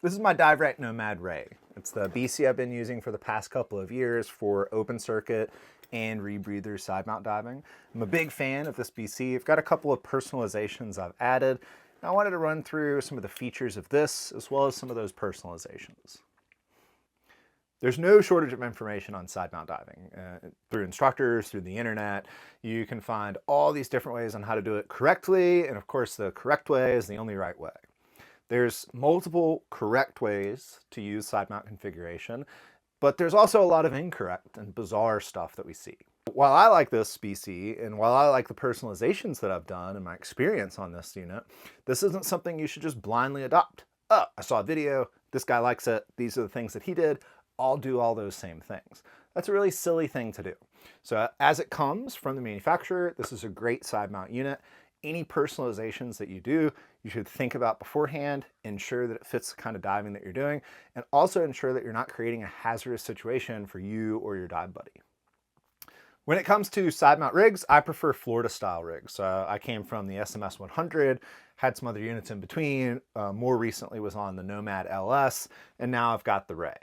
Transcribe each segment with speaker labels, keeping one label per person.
Speaker 1: This is my dive right Nomad Ray. It's the BC I've been using for the past couple of years for open circuit and rebreather side mount diving. I'm a big fan of this BC. I've got a couple of personalizations I've added. And I wanted to run through some of the features of this as well as some of those personalizations. There's no shortage of information on side mount diving. Through instructors, through the internet, you can find all these different ways on how to do it correctly, and of course the correct way is the only right way. There's multiple correct ways to use side mount configuration, but there's also a lot of incorrect and bizarre stuff that we see. While I like this BC, and while I like the personalizations that I've done and my experience on this unit, this isn't something you should just blindly adopt. Oh, I saw a video, this guy likes it, these are the things that he did, I'll do all those same things. That's a really silly thing to do. So as it comes from the manufacturer, this is a great side mount unit. Any personalizations that you do, you should think about beforehand, ensure that it fits the kind of diving that you're doing, and also ensure that you're not creating a hazardous situation for you or your dive buddy. When it comes to side mount rigs, I prefer Florida style rigs. I came from the SMS 100, had some other units in between, more recently was on the Nomad LS, and now I've got the Ray.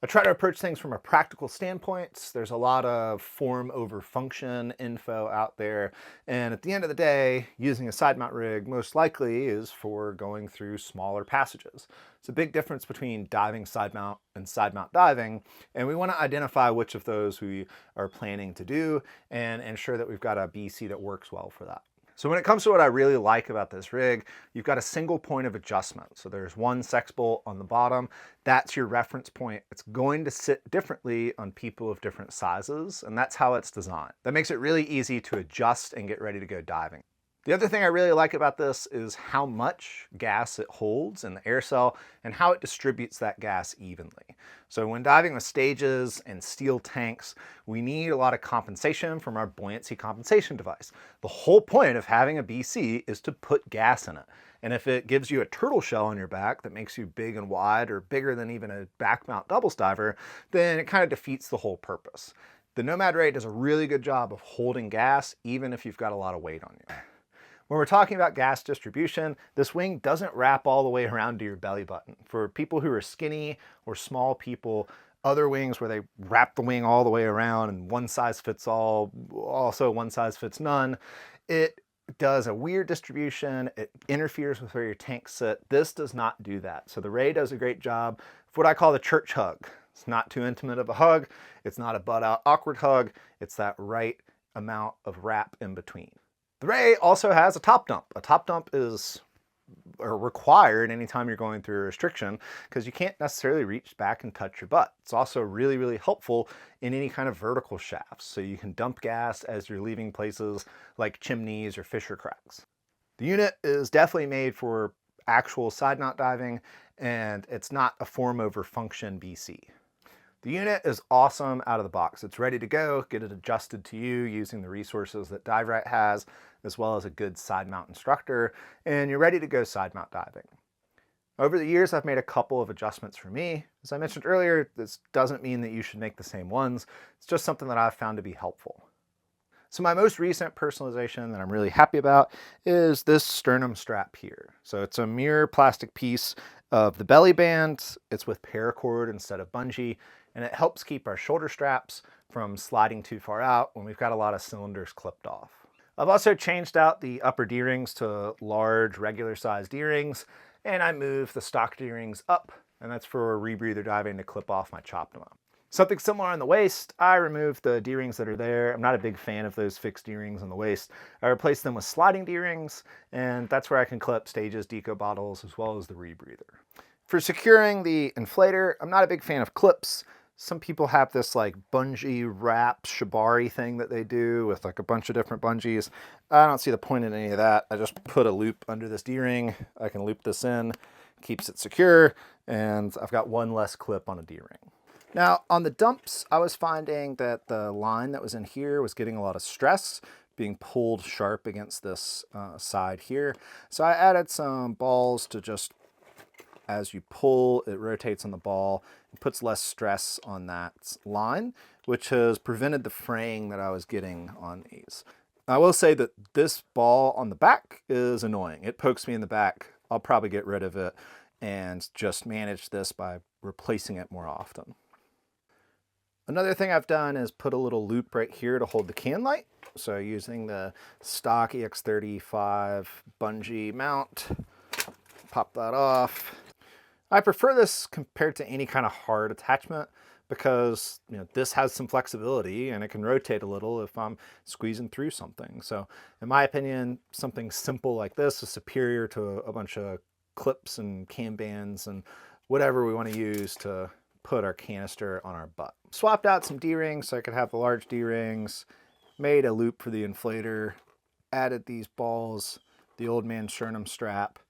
Speaker 1: I try to approach things from a practical standpoint. There's a lot of form over function info out there. And at the end of the day, using a side mount rig most likely is for going through smaller passages. It's a big difference between diving side mount and side mount diving. And we want to identify which of those we are planning to do and ensure that we've got a BC that works well for that. So when it comes to what I really like about this rig, you've got a single point of adjustment. So there's one sex bolt on the bottom. That's your reference point. It's going to sit differently on people of different sizes, and that's how it's designed. That makes it really easy to adjust and get ready to go diving. The other thing I really like about this is how much gas it holds in the air cell and how it distributes that gas evenly. So when diving with stages and steel tanks, we need a lot of compensation from our buoyancy compensation device. The whole point of having a BC is to put gas in it. And if it gives you a turtle shell on your back that makes you big and wide or bigger than even a back mount doubles diver, then it kind of defeats the whole purpose. The Nomad Ray does a really good job of holding gas even if you've got a lot of weight on you. When we're talking about gas distribution, this wing doesn't wrap all the way around to your belly button. For people who are skinny or small people, other wings where they wrap the wing all the way around and one size fits all, also one size fits none, it does a weird distribution. It interferes with where your tanks sit. This does not do that. So the Ray does a great job of what I call the church hug. It's not too intimate of a hug. It's not a butt out awkward hug. It's that right amount of wrap in between. The Ray also has a top dump. A top dump is required anytime you're going through a restriction because you can't necessarily reach back and touch your butt. It's also really, really helpful in any kind of vertical shafts. So you can dump gas as you're leaving places like chimneys or fissure cracks. The unit is definitely made for actual side mount diving, and it's not a form over function BC. The unit is awesome out of the box. It's ready to go. Get it adjusted to you using the resources that DiveRight has, as well as a good side mount instructor, and you're ready to go side mount diving. Over the years, I've made a couple of adjustments for me. As I mentioned earlier, this doesn't mean that you should make the same ones. It's just something that I've found to be helpful. So my most recent personalization that I'm really happy about is this sternum strap here. So it's a mirror plastic piece of the belly band. It's with paracord instead of bungee, and it helps keep our shoulder straps from sliding too far out when we've got a lot of cylinders clipped off. I've also changed out the upper D-rings to large regular size D-rings, and I moved the stock D-rings up, and that's for rebreather diving to clip off my Choptima. Something similar on the waist, I removed the D-rings that are there. I'm not a big fan of those fixed D-rings on the waist. I replaced them with sliding D-rings, and that's where I can clip stages, deco bottles, as well as the rebreather. For securing the inflator, I'm not a big fan of clips. Some people have this like bungee wrap shibari thing that they do with like a bunch of different bungees. I don't see the point in any of that. I just put a loop under this D-ring. I can loop this in, keeps it secure, and I've got one less clip on a D-ring. Now on the dumps, I was finding that the line that was in here was getting a lot of stress, being pulled sharp against this side here. So I added some balls to just, as you pull, it rotates on the ball. It puts less stress on that line, which has prevented the fraying that I was getting on these. I will say that this ball on the back is annoying. It pokes me in the back. I'll probably get rid of it and just manage this by replacing it more often. Another thing I've done is put a little loop right here to hold the can light. So using the stock EX35 bungee mount, pop that off. I prefer this compared to any kind of hard attachment because this has some flexibility and it can rotate a little if I'm squeezing through something. So in my opinion, something simple like this is superior to a bunch of clips and can bands and whatever we want to use to put our canister on our butt. Swapped out some D-rings so I could have the large D-rings, made a loop for the inflator, added these balls, the old man sternum strap,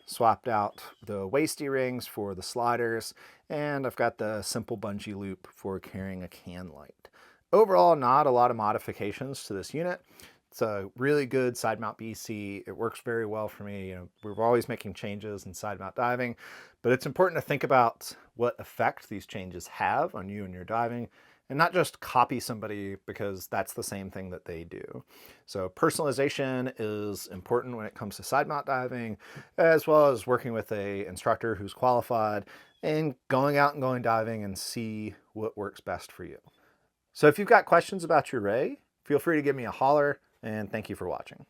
Speaker 1: swapped out the waist D-rings for the sliders, and I've got the simple bungee loop for carrying a can light. Overall, not a lot of modifications to this unit. It's a really good side mount BC. It works very well for me. We're always making changes in side mount diving, but it's important to think about what effect these changes have on you and your diving, and not just copy somebody because that's the same thing that they do. So personalization is important when it comes to side mount diving, as well as working with an instructor who's qualified and going out and going diving and see what works best for you. So if you've got questions about your ray, feel free to give me a holler, and thank you for watching.